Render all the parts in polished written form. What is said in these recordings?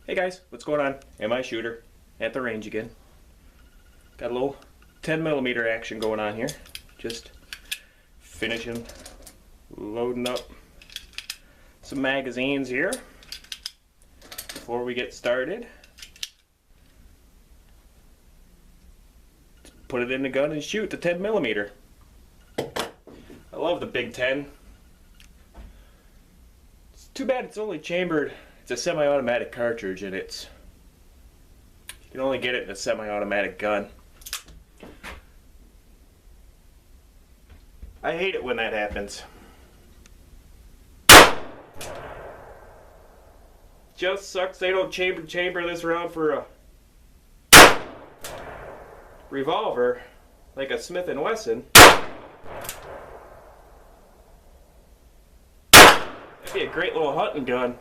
Hey guys, what's going on? Am I shooter at the range again? Got a little 10mm action going on here. Just finishing loading up some magazines here before we get started. Put it in the gun and shoot the 10mm. I love the Big 10. It's too bad it's only chambered. It's a semi-automatic cartridge, and you can only get it in a semi-automatic gun. I hate it when that happens. Just sucks they don't chamber this around for a revolver like a Smith & Wesson. That'd be a great little hunting gun.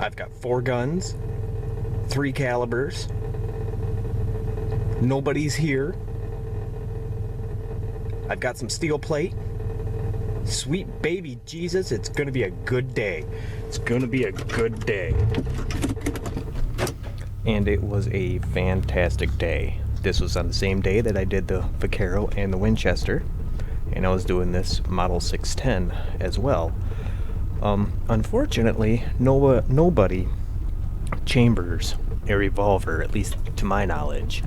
I've got 4 guns, 3 calibers. Nobody's here. I've got some steel plate. Sweet baby Jesus, it's gonna be a good day. It's gonna be a good day. And it was a fantastic day. This was on the same day that I did the Vaquero and the Winchester, and I was doing this Model 610 as well. Unfortunately, nobody chambers a revolver, at least to my knowledge,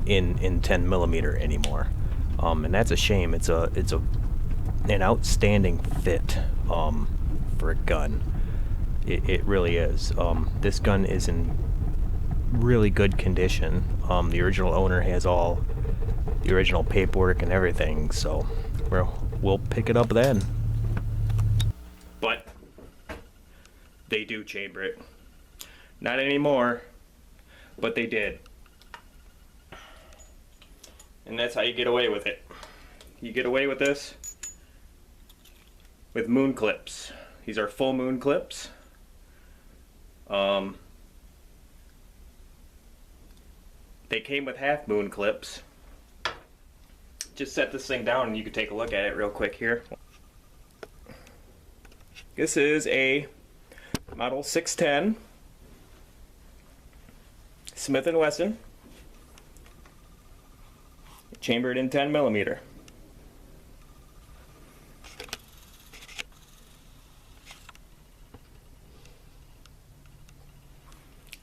in 10mm anymore, and that's a shame. It's an outstanding fit for a gun. It really is. This gun is in really good condition. The original owner has all the original paperwork and everything, so we'll pick it up then. But they do chamber it. Not anymore, but they did. And that's how you get away with it. You get away with this with moon clips. These are full moon clips. They came with half moon clips. Just set this thing down and you can take a look at it real quick here. This is a Model 610 Smith & Wesson, chambered in 10mm.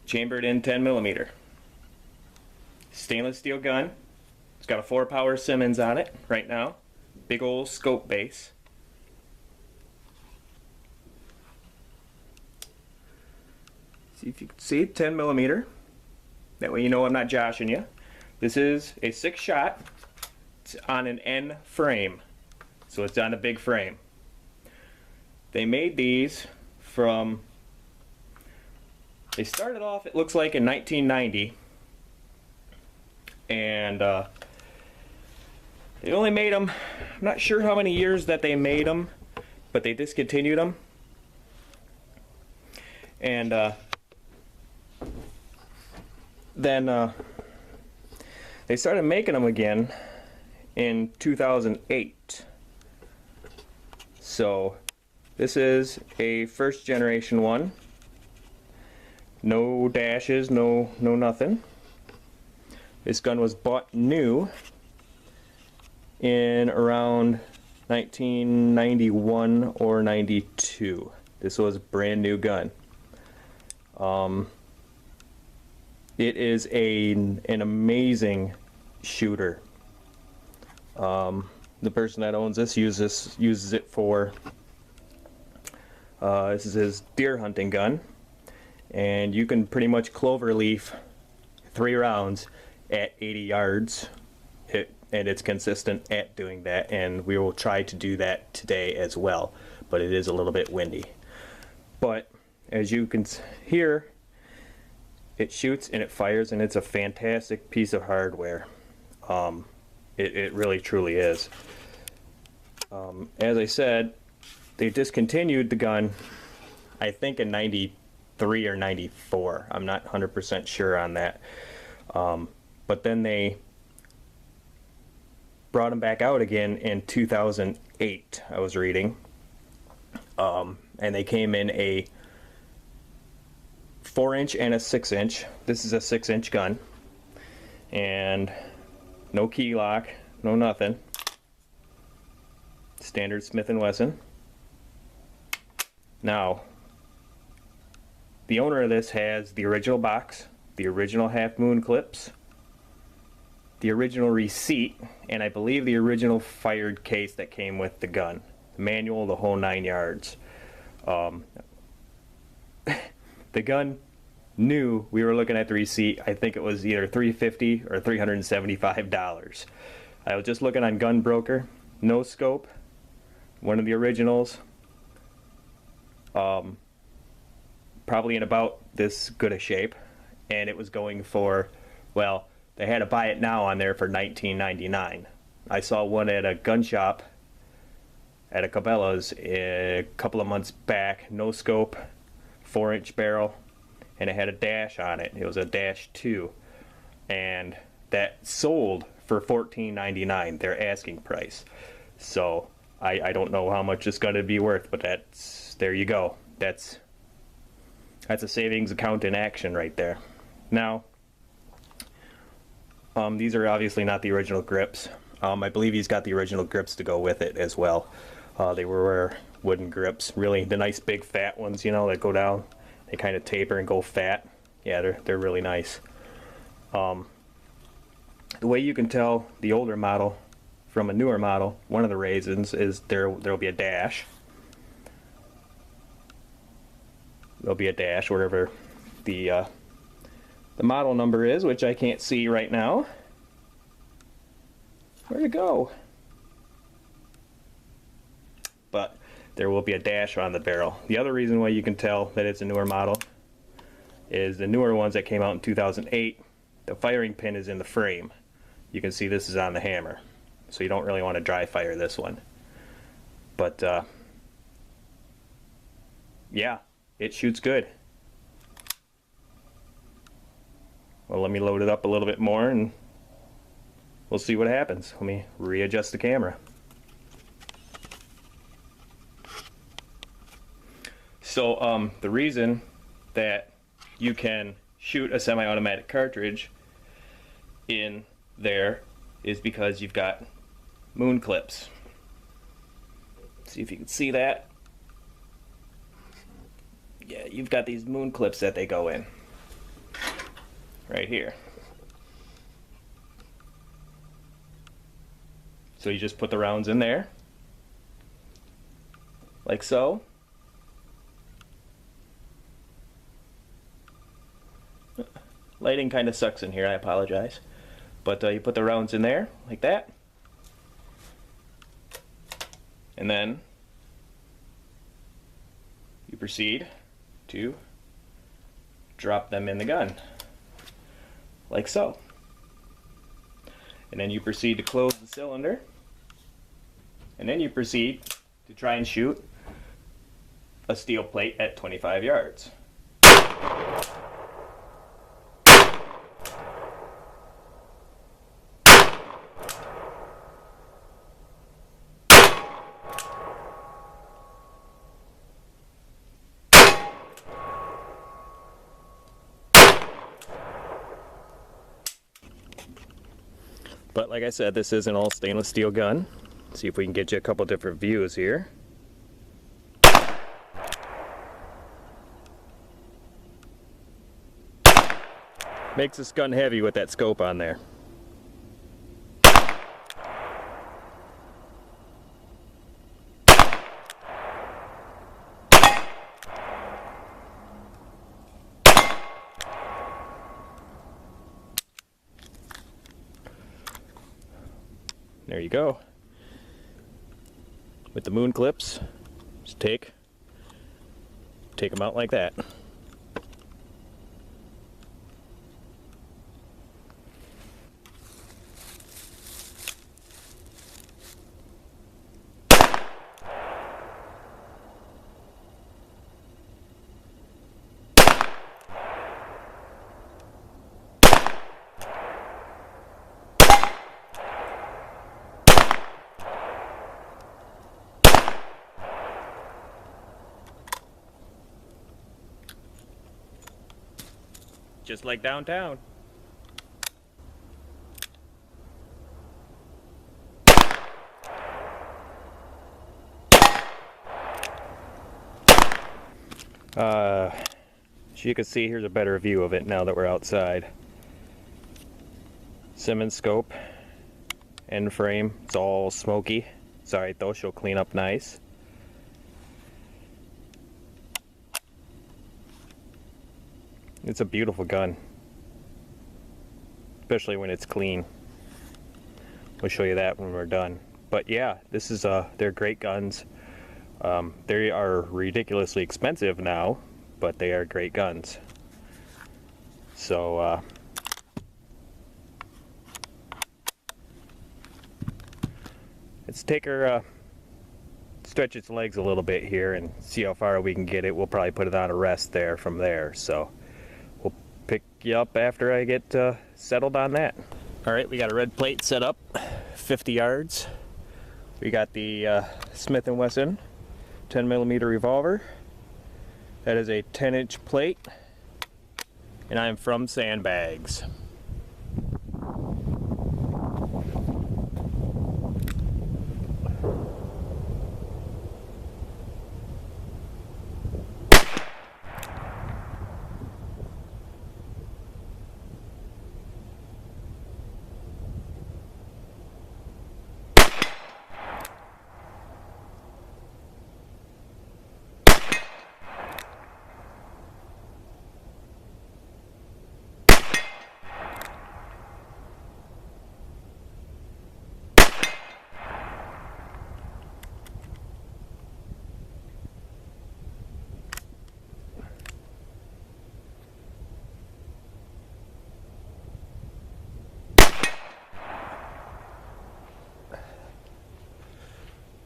Chambered in 10mm. Stainless steel gun. It's got a 4-power Simmons on it right now. Big old scope base. See if you can see 10mm. That way you know I'm not joshing you. This is a 6-shot. It's on an N frame, so it's on a big frame. They made these from. They started off, it looks like, in 1990, and they only made them. I'm not sure how many years that they made them, but they discontinued them, and then they started making them again in 2008. So this is a first generation one. No dashes, no nothing. This gun was bought new in around 1991 or 92. This was a brand new gun. It is an amazing shooter. The person that owns this uses it for this is his deer hunting gun, and you can pretty much cloverleaf 3 rounds at 80 yards, and it's consistent at doing that, and we will try to do that today as well, but it is a little bit windy. But as you can hear, it shoots and it fires, and it's a fantastic piece of hardware. It really truly is. As I said, they discontinued the gun, I think in 93 or 94. I'm not 100% sure on that. But then they brought them back out again in 2008, I was reading. And they came in a 4-inch and a 6-inch. This is a 6-inch gun. And no key lock, no nothing. Standard Smith & Wesson. Now, the owner of this has the original box, the original half moon clips, the original receipt, and I believe the original fired case that came with the gun. The manual, the whole 9 yards. The gun knew we were looking at the receipt. I think it was either $350 or $375. I was just looking on Gun Broker, no scope, one of the originals, probably in about this good a shape, and it was going for, well, they had to buy it now on there for $19.99. I saw one at a gun shop at a Cabela's a couple of months back, no scope, 4-inch barrel, and it had a dash on it. It was a dash 2, and that sold for $14.99, their asking price. So I don't know how much it's going to be worth, but there you go. That's a savings account in action right there. Now, these are obviously not the original grips. I believe he's got the original grips to go with it as well. They were wooden grips, really the nice big fat ones, you know, that go down. They kind of taper and go fat. Yeah, they're really nice. The way you can tell the older model from a newer model, one of the reasons is there'll be a dash. There'll be a dash wherever the model number is, which I can't see right now. Where'd it go? But there will be a dash on the barrel. The other reason why you can tell that it's a newer model is the newer ones that came out in 2008, the firing pin is in the frame. You can see this is on the hammer, so you don't really want to dry fire this one. But yeah, it shoots good. Well, let me load it up a little bit more and we'll see what happens. Let me readjust the camera. So the reason that you can shoot a semi-automatic cartridge in there is because you've got moon clips. See if you can see that. Yeah, you've got these moon clips that they go in right here. So you just put the rounds in there like so. Lighting kind of sucks in here, I apologize. But you put the rounds in there, like that. And then you proceed to drop them in the gun, like so. And then you proceed to close the cylinder. And then you proceed to try and shoot a steel plate at 25 yards. But like I said, this is an all stainless steel gun. See if we can get you a couple different views here. Makes this gun heavy with that scope on there. There you go. With the moon clips, just take them out like that. just like downtown. As you can see, here's a better view of it now that we're outside. Simmons scope, end frame, it's all smoky. It's alright though, she'll clean up nice. It's a beautiful gun, especially when it's clean. We'll show you that when we're done. But yeah, this is they're great guns. They are ridiculously expensive now, but they are great guns. So let's take her, stretch its legs a little bit here and see how far we can get it. We'll probably put it on a rest there from there. So we'll pick you up after I get settled on that. All right, we got a red plate set up, 50 yards. We got the Smith & Wesson 10mm revolver. That is a 10-inch plate, and I am from Sandbags.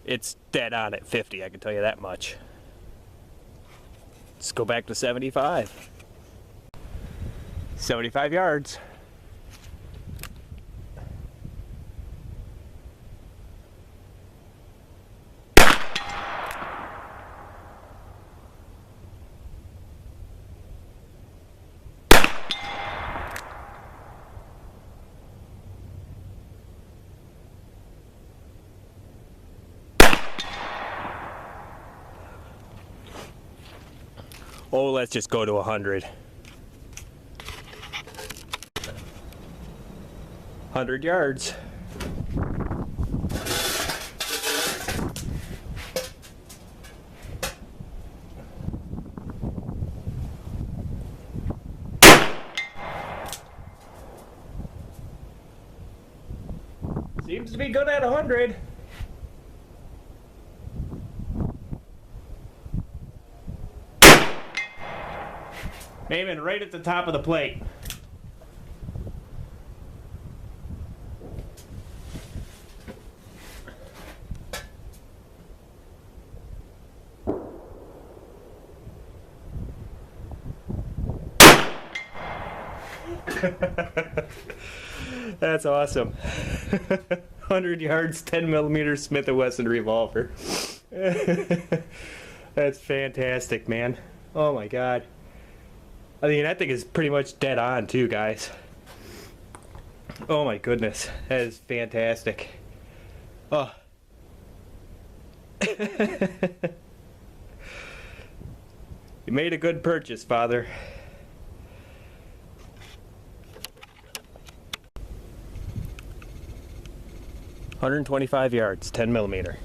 It's dead on at 50, I can tell you that much. Let's go back to 75. 75 yards. Oh, let's just go to 100. 100 yards. Seems to be good at 100. Aiming right at the top of the plate. That's awesome. 100 yards, 10mm Smith & Wesson revolver. That's fantastic, man. Oh my God. I mean, that thing is pretty much dead on too, guys. Oh my goodness, that is fantastic. Oh. You made a good purchase, Father. $125 yards, 10mm.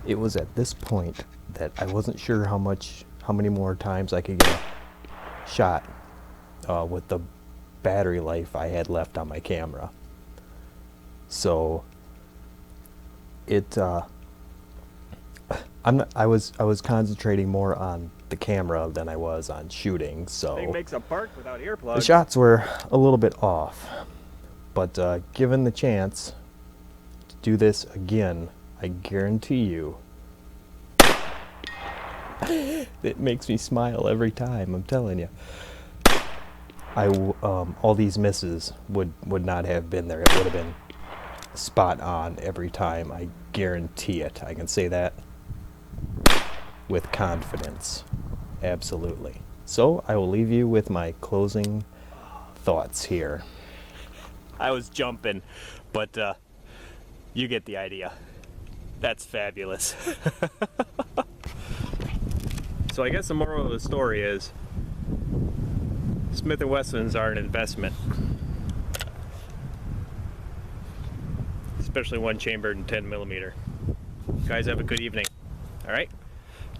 It was at this point that I wasn't sure how many more times I could get shot with the battery life I had left on my camera. So I was concentrating more on the camera than I was on shooting. So Thing makes a park without earplugs. the shots were a little bit off, but given the chance to do this again, I guarantee you, it makes me smile every time, I'm telling you. All these misses would not have been there. It would have been spot on every time. I guarantee it. I can say that with confidence. Absolutely. So I will leave you with my closing thoughts here. I was jumping, but you get the idea. That's fabulous. So I guess the moral of the story is Smith & Wessons are an investment. Especially one chambered and 10 millimeter. Guys, have a good evening. All right?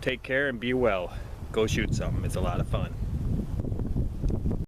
Take care and be well. Go shoot something. It's a lot of fun.